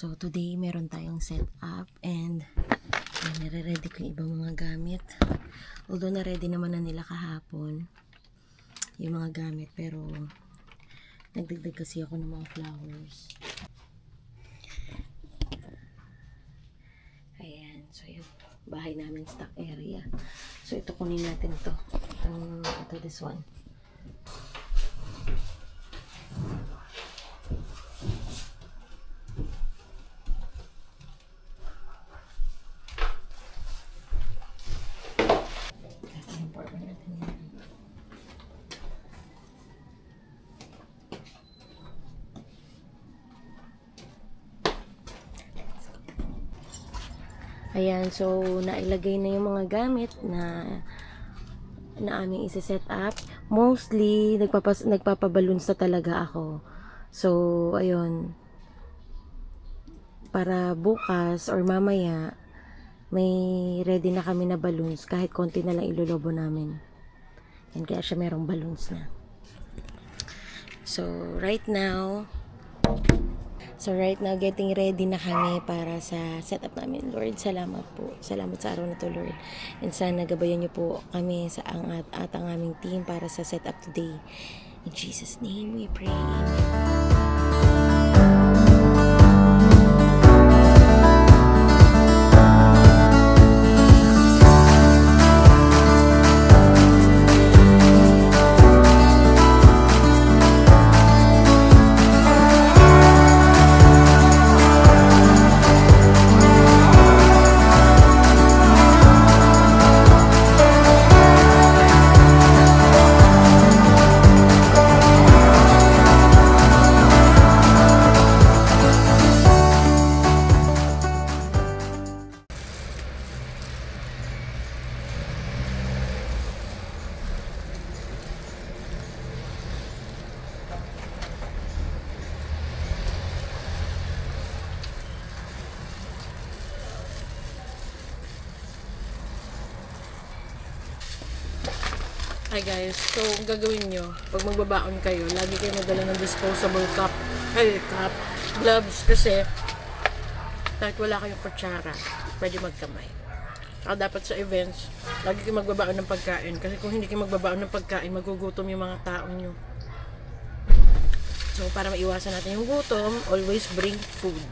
So today meron tayong setup and nire-ready ko yung ibang mga gamit. Although na-ready naman na nila kahapon yung mga gamit, pero nagdagdag kasi ako ng mga flowers. Ayan, so yung bahay namin, stock area. So ito kunin natin to. Ito this one. Ayan, so nailagay na yung mga gamit na aming isi-set up. Mostly nagpapaballoons na talaga ako. So ayun, para bukas or mamaya may ready na kami na balloons, kahit konti na lang ilolobo namin. Yan, kaya siya merong balloons na. So right now getting ready na kami para sa setup namin. Lord, salamat po. Salamat sa araw na to, Lord. And sana gabayan niyo po kami sa at ang aming team para sa setup today. In Jesus' name we pray. Amen. Hi guys, so ang gagawin nyo, pag magbabaon kayo, lagi kayo magdala ng disposable cup, gloves, kasi kahit wala kayong kutsara, pwede magkamay. Saka dapat sa events, lagi kayo magbabaon ng pagkain, kasi kung hindi kayo magbabaon ng pagkain, magugutom yung mga tao nyo. So para maiwasan natin yung gutom, always bring food.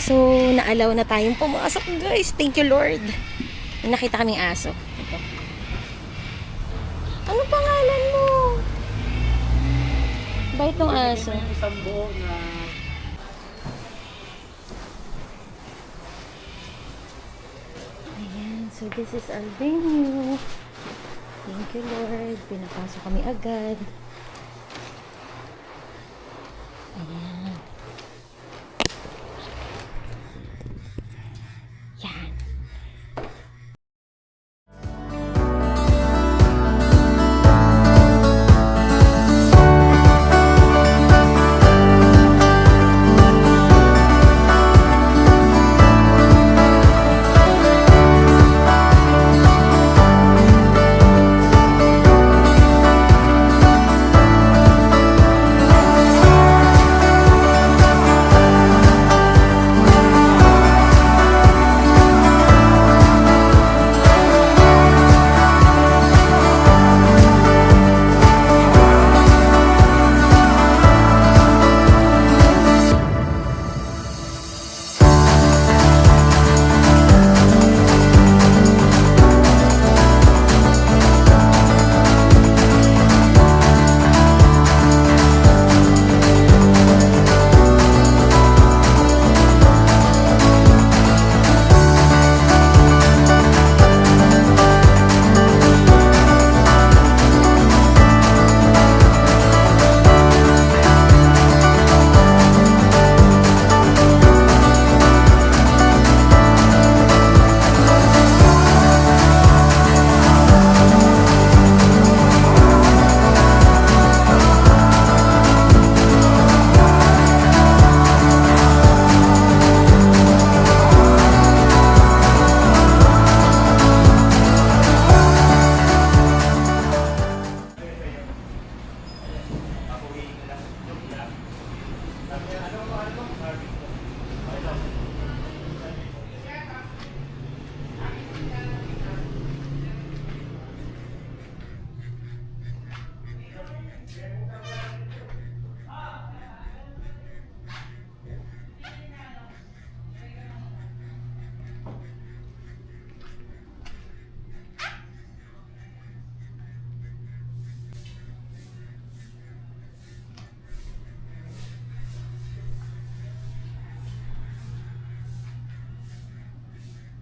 So, naalaw na tayong pumasok, guys. Thank you, Lord. Nakita kaming aso. Ito. Ano pangalan mo? Bait ng aso. Ayan. So, this is our venue. Thank you, Lord. Pinapasok kami agad. Ayan.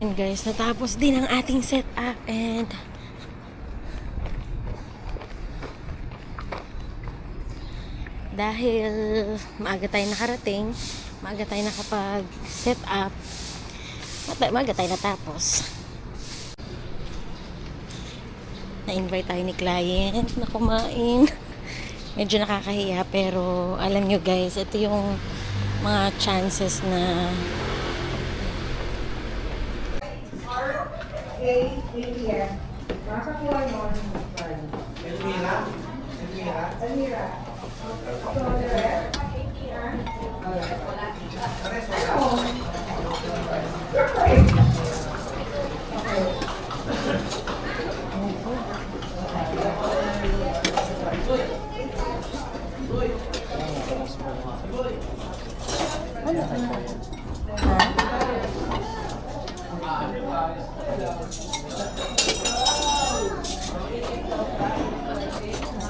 And guys, natapos din ang ating setup and dahil maaga tayo nakarating, maaga tayo nakapag-set up, maaga tayo natapos. Na-invite tayo ni client na kumain. Medyo nakakahiya pero alam nyo guys, ito yung mga chances na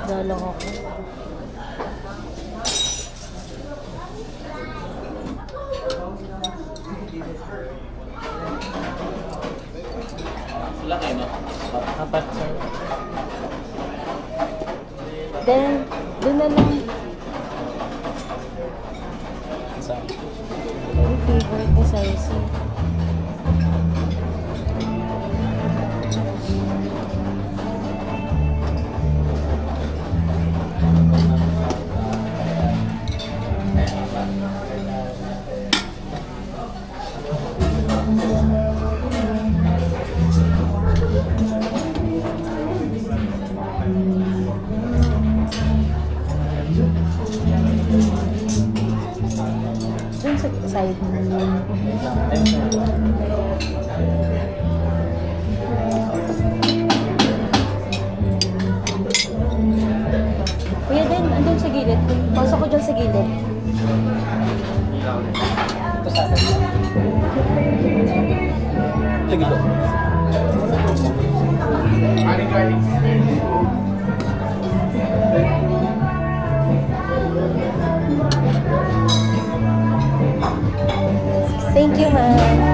isda lang ako. Sila kayo, no? Apat, sir. Then, doon na lang. Saan? Yung favorite ni Saisi. Doon sa side. Kuya din, andun sa gilid. Pasok ko dyan sa gilid. Ito sa atin. Sige po. Thank you, ma'am.